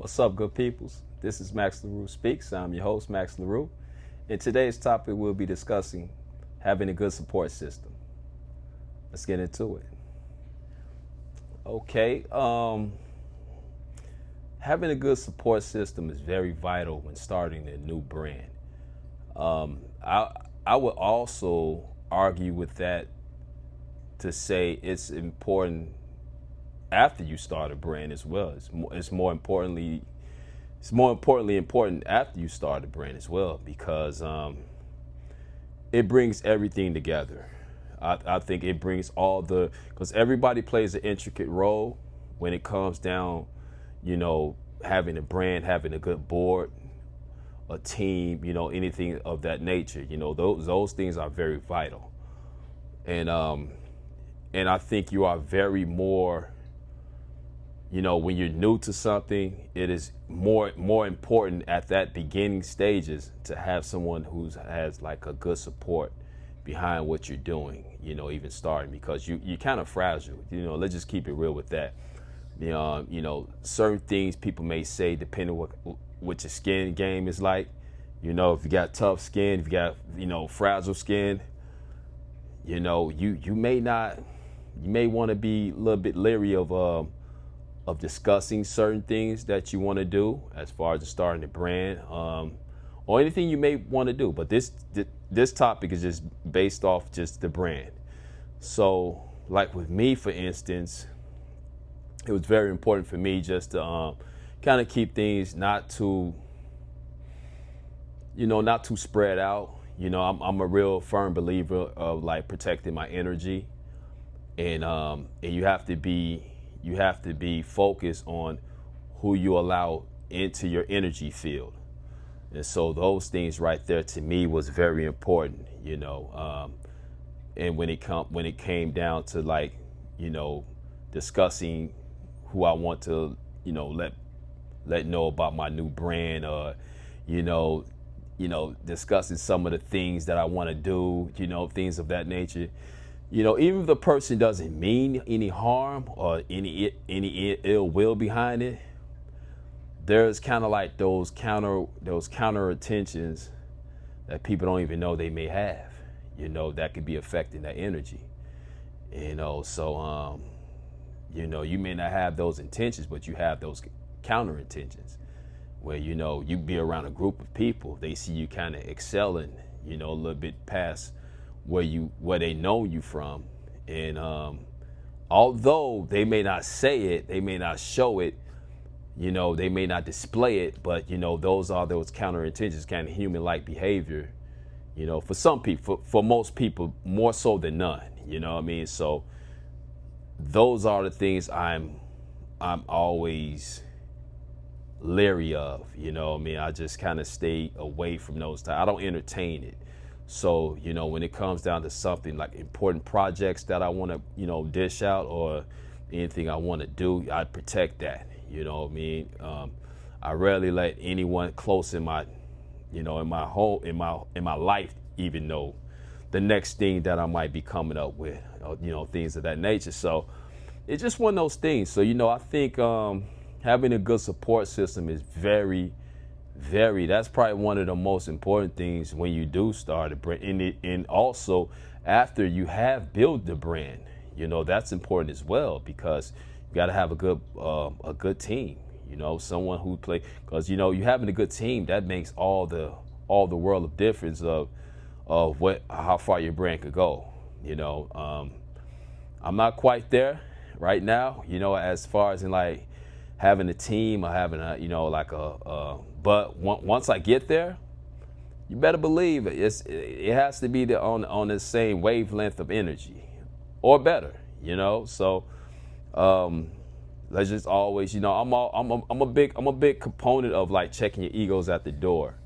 What's up, good peoples? This is MaxLa'Rue Speaks. I'm your host, MaxLa'Rue. And today's topic we'll be discussing having a good support system. Let's get into it. Okay, having a good support system is very vital when starting a new brand. Um, I I would also argue with that to say it's important after you start a brand as well. It's more importantly important after you start a brand as well because it brings everything together. I think it brings because everybody plays an intricate role when it comes down, having a brand, having a good board, a team, anything of that nature. Those things are very vital, and and I think you are very more. When you're new to something, it is more important at that beginning stages to have someone who has like a good support behind what you're doing. Even starting because you're kind of fragile. Let's just keep it real with that. Certain things people may say depending what your skin game is like. If you got tough skin, if you got fragile skin, you may not, you may want to be a little bit leery of discussing certain things that you want to do as far as starting a brand, or anything you may want to do. But this topic is just based off just the brand. So, like with me, for instance, it was very important for me just to kind of keep things not too spread out. I'm a real firm believer of like protecting my energy, and you have to be focused on who you allow into your energy field. And so those things right there to me was very important, and when it came down to like, discussing who I want to, let know about my new brand, or, discussing some of the things that I want to do, things of that nature. Even if the person doesn't mean any harm or any ill will behind it, there's kind of like those counter intentions that people don't even know they may have. That could be affecting that energy. So you may not have those intentions, but you have those counter intentions where you be around a group of people, they see you kind of excelling, a little bit past where they know you from, and although they may not say it, they may not show it, they may not display it, but those are those counter intentions, kind of human like behavior, for some people, for most people, more so than none. What I mean? So those are the things I'm always leery of. What I mean? I just kind of stay away from those types. I don't entertain it. So, when it comes down to something like important projects that I want to, dish out, or anything I want to do, I protect that. What I mean? I rarely let anyone close in my, in my home, in my life, even know the next thing that I might be coming up with, things of that nature. So it's just one of those things. So, I think having a good support system is that's probably one of the most important things when you do start a brand, and also after you have built the brand. That's important as well, because you got to have a good team. Someone who play, because you having a good team, that makes all the world of difference of how far your brand could go. I'm not quite there right now. As far as in like having a team or having but once I get there, you better believe it has to be on the same wavelength of energy or better. So let's just always, I'm a big component of like checking your egos at the door,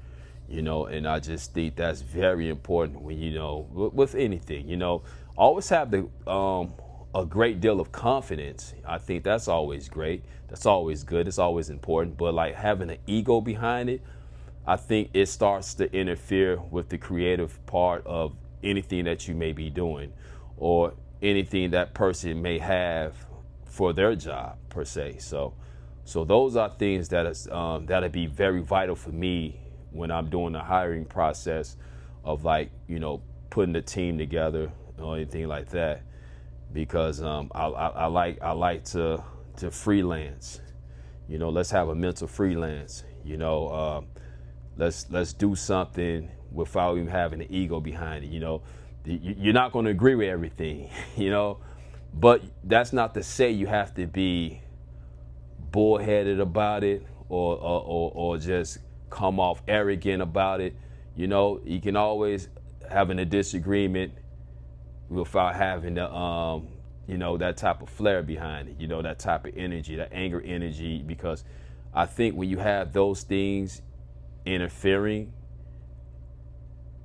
and I just think that's very important when with anything. Always have a great deal of confidence. I think that's always great. That's always good. It's always important. But like having an ego behind it, I think it starts to interfere with the creative part of anything that you may be doing, or anything that person may have for their job per se. So So those are things that is that'll be very vital for me when I'm doing the hiring process of, like, putting a team together or anything like that, because I like to freelance. Let's have a mental freelance. Let's do something without even having an ego behind it. You're not going to agree with everything, but that's not to say you have to be bullheaded about it, or just come off arrogant about it. You can always having a disagreement without having the that type of flair behind it, that type of energy, that anger energy, because I think when you have those things interfering,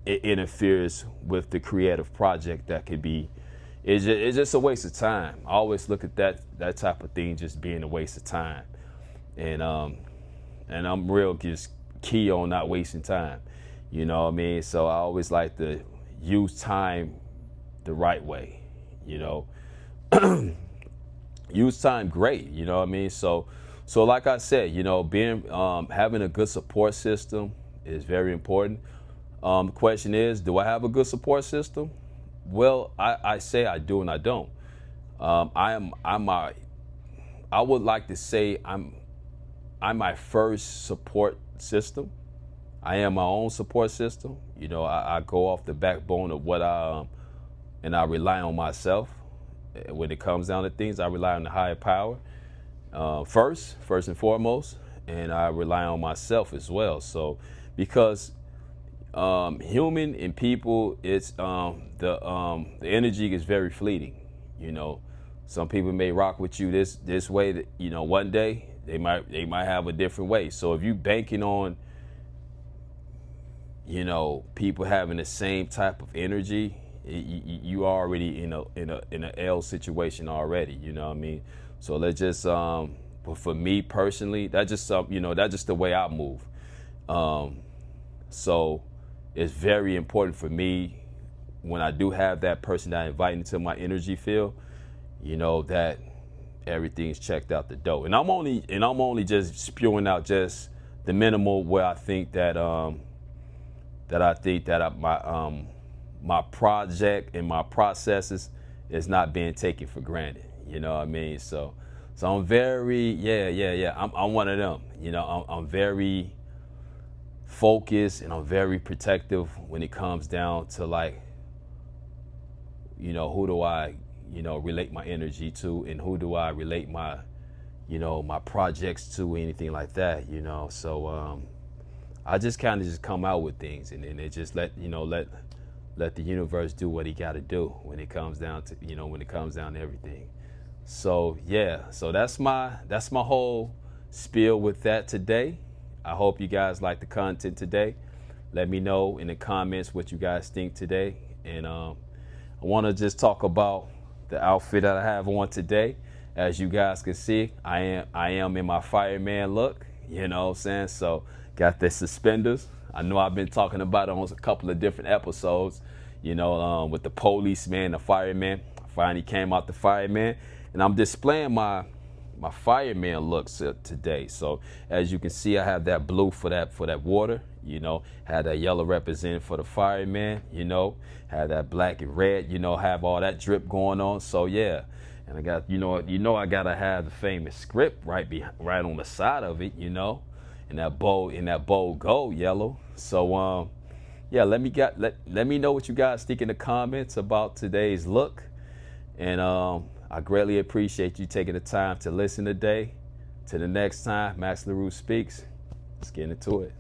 it interferes with the creative project that could be. It's just a waste of time. I always look at that type of thing just being a waste of time, and I'm real just key on not wasting time. You know what I mean? So I always like to use time the right way. Use time great. You know what I mean? So like I said, being having a good support system is very important. The question is, do I have a good support system? Well, I say I do and I don't. I would like to say I'm my first support system. I am my own support system. I go off the backbone of what and I rely on myself. When it comes down to things, I rely on the higher power first and foremost, and I rely on myself as well. So, because human and people, it's the energy is very fleeting. Some people may rock with you this way. That one day they might have a different way. So if you banking on people having the same type of energy, you already in a L situation already. You know what I mean? So let's just but for me personally, that's just that's just the way I move. So it's very important for me when I do have that person that I invite into my energy field, that everything's checked out the door. And I'm only just spewing out just the minimal where I think that my project and my processes is not being taken for granted. You know what I mean? So I'm very I'm one of them. I'm very focused and I'm very protective when it comes down to, like, who do I relate my energy to, and who do I relate my my projects to, anything like that. So I just kind of just come out with things, and then it just let the universe do what he got to do when it comes down to everything. So so that's my whole spiel with that today. I hope you guys like the content today. Let me know in the comments what you guys think today. And I want to just talk about the outfit that I have on today. As you guys can see, I am in my fireman look. You know what I'm saying? So got the suspenders. I know I've been talking about it on a couple of different episodes, with the policeman, the fireman. I finally came out the fireman, and I'm displaying my fireman looks today. So as you can see, I have that blue for that water, had that yellow representing for the fireman, had that black and red, have all that drip going on. So yeah, and I got, I gotta have the famous script right on the side of it, in that bold gold yellow. So let me know what you guys think in the comments about today's look, and I greatly appreciate you taking the time to listen today. Till the next time, MaxLa'Rue Speaks. Let's get into it.